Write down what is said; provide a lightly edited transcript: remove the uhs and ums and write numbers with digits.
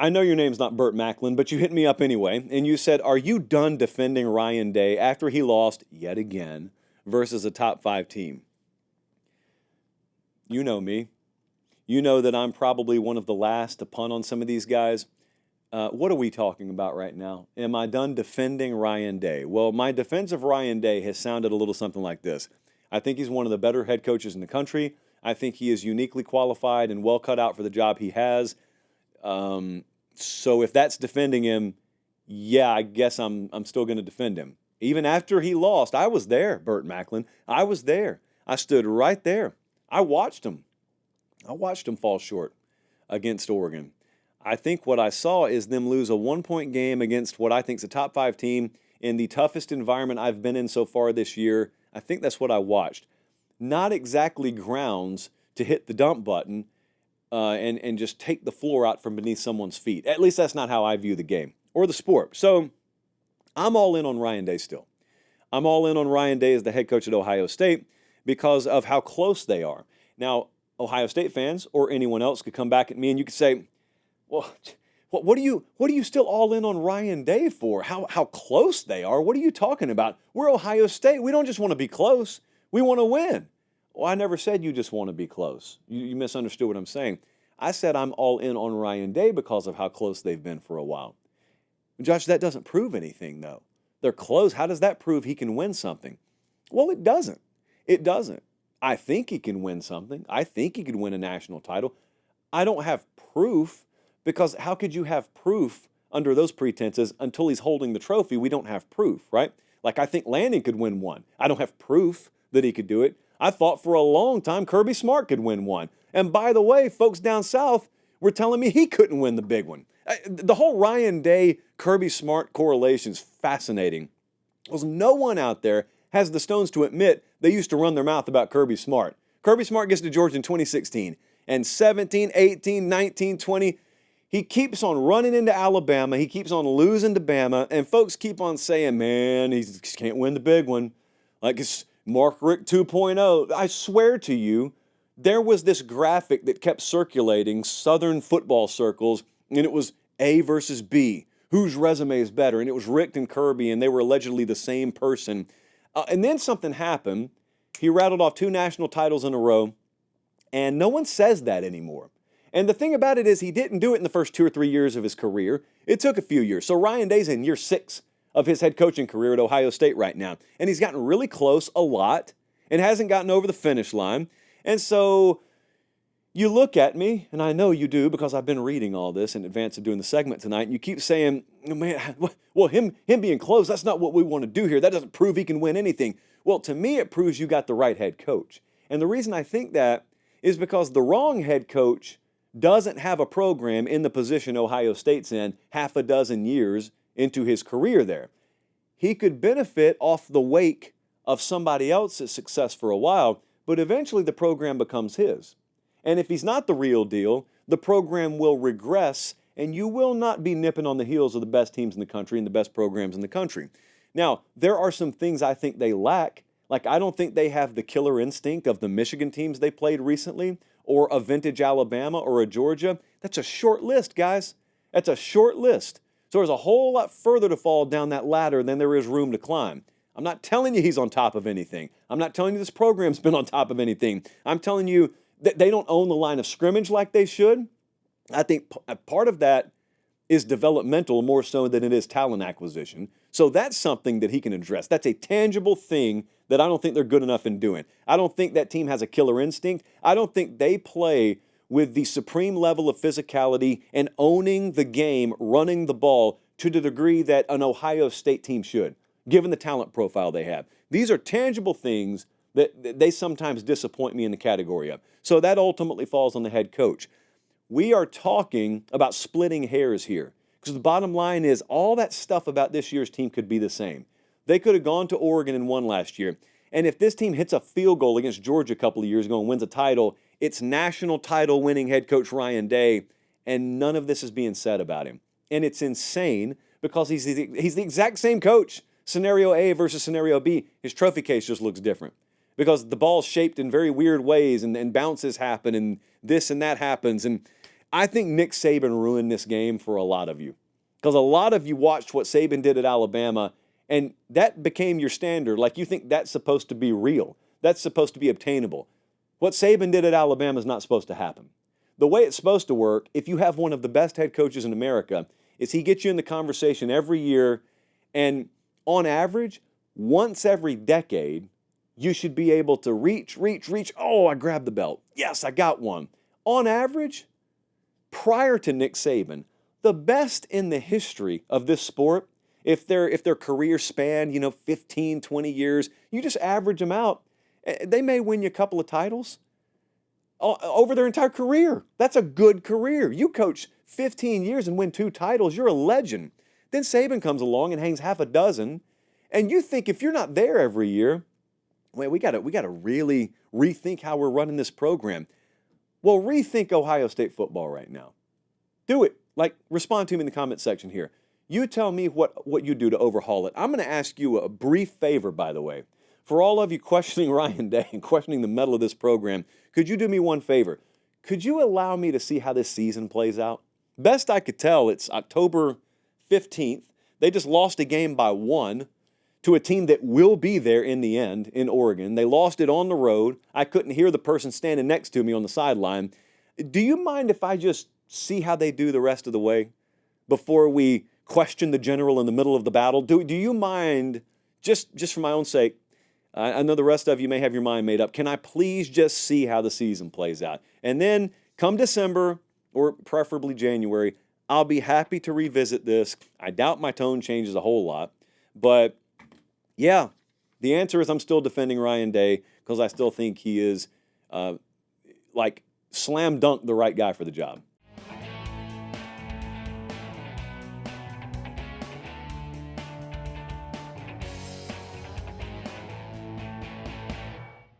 I know your name's not Burt Macklin, but you hit me up anyway, and you said, are you done defending Ryan Day after he lost yet again versus a top 5 team? You know me. You know that I'm probably one of the last to punt on some of these guys. What are we talking about right now? Am I done defending Ryan Day? Well, my defense of Ryan Day has sounded a little something like this. I think he's one of the better head coaches in the country. I think he is uniquely qualified and well cut out for the job he has. So if that's defending him, yeah, I guess I'm still going to defend him. Even after he lost, I was there, Burt Macklin. I was there. I stood right there. I watched him. Fall short against Oregon. I think what I saw is them lose a 1-point game against what I think is a top 5 team in the toughest environment I've been in so far this year. I think that's what I watched. Not exactly grounds to hit the dump button and just take the floor out from beneath someone's feet. At least that's not how I view the game or the sport. So I'm all in on Ryan Day still. I'm all in on Ryan Day as the head coach at Ohio State because of how close they are. Now, Ohio State fans or anyone else could come back at me and you could say, well, what are you still all in on Ryan Day for? How close they are? What are you talking about? We're Ohio State. We don't just want to be close. We want to win. Well, I never said you just want to be close. You misunderstood what I'm saying. I said I'm all in on Ryan Day because of how close they've been for a while. Josh, that doesn't prove anything, though. They're close. How does that prove he can win something? Well, it doesn't. It doesn't. I think he can win something. I think he could win a national title. I don't have proof because how could you have proof under those pretenses until he's holding the trophy? We don't have proof, right? Like I think Landon could win one. I don't have proof that he could do it. I thought for a long time Kirby Smart could win one. And by the way, folks down south were telling me he couldn't win the big one. The whole Ryan Day, Kirby Smart correlation is fascinating because no one out there has the stones to admit they used to run their mouth about Kirby Smart. Kirby Smart gets to Georgia in 2016 and 17, 18, 19, 20. He keeps on running into Alabama. He keeps on losing to Bama. And folks keep on saying, man, he can't win the big one. Like it's Mark Richt 2.0. I swear to you, there was this graphic that kept circulating Southern football circles, and it was A versus B. Whose resume is better? And it was Richt and Kirby, and they were allegedly the same person. And then something happened. He rattled off 2 national titles in a row, and no one says that anymore. And the thing about it is he didn't do it in the first 2 or 3 years of his career. It took a few years. So Ryan Day's in year 6 of his head coaching career at Ohio State right now. And he's gotten really close a lot and hasn't gotten over the finish line. And so you look at me, and I know you do because I've been reading all this in advance of doing the segment tonight, and you keep saying, oh, man, well, him being close, that's not what we want to do here. That doesn't prove he can win anything. Well, to me, it proves you got the right head coach. And the reason I think that is because the wrong head coach doesn't have a program in the position Ohio State's in half a dozen years into his career there. He could benefit off the wake of somebody else's success for a while, but eventually the program becomes his. And if he's not the real deal, the program will regress and you will not be nipping on the heels of the best teams in the country and the best programs in the country. Now, there are some things I think they lack. Like, I don't think they have the killer instinct of the Michigan teams they played recently or a vintage Alabama or a Georgia. That's a short list, guys. That's a short list. So there's a whole lot further to fall down that ladder than there is room to climb. I'm not telling you he's on top of anything. I'm not telling you this program's been on top of anything. I'm telling you that they don't own the line of scrimmage like they should. I think part of that is developmental more so than it is talent acquisition. So that's something that he can address. That's a tangible thing that I don't think they're good enough in doing. I don't think that team has a killer instinct. I don't think they play with the supreme level of physicality and owning the game, running the ball to the degree that an Ohio State team should, given the talent profile they have. These are tangible things that they sometimes disappoint me in the category of. So that ultimately falls on the head coach. We are talking about splitting hairs here because the bottom line is all that stuff about this year's team could be the same. They could have gone to Oregon and won last year. And if this team hits a field goal against Georgia a couple of years ago and wins a title, it's national title winning head coach Ryan Day, and none of this is being said about him. And it's insane because he's the exact same coach. Scenario A versus scenario B, his trophy case just looks different because the ball's shaped in very weird ways and bounces happen and this and that happens. And I think Nick Saban ruined this game for a lot of you. Because a lot of you watched what Saban did at Alabama, and that became your standard. Like, you think that's supposed to be real. That's supposed to be obtainable. What Saban did at Alabama is not supposed to happen. The way it's supposed to work, if you have one of the best head coaches in America, is he gets you in the conversation every year, and on average, once every decade, you should be able to reach. Oh, I grabbed the belt. Yes, I got one. On average, prior to Nick Saban, the best in the history of this sport, if their career span, 15, 20 years, you just average them out, they may win you a couple of titles over their entire career. That's a good career. You coach 15 years and win 2 titles, you're a legend. Then Saban comes along and hangs half a dozen, and you think if you're not there every year, well, we got to really rethink how we're running this program. Well, rethink Ohio State football right now. Do it. Like, respond to me in the comment section here. You tell me what you do to overhaul it. I'm going to ask you a brief favor, by the way. For all of you questioning Ryan Day and questioning the mettle of this program, could you do me one favor? Could you allow me to see how this season plays out? Best I could tell, it's October 15th. They just lost a game by 1 to a team that will be there in the end in Oregon. They lost it on the road. I couldn't hear the person standing next to me on the sideline. Do you mind if I just see how they do the rest of the way before we question the general in the middle of the battle? Do you mind, just for my own sake, I know the rest of you may have your mind made up. Can I please just see how the season plays out? And then come December, or preferably January, I'll be happy to revisit this. I doubt my tone changes a whole lot. But, yeah, the answer is I'm still defending Ryan Day because I still think he is, slam dunk the right guy for the job.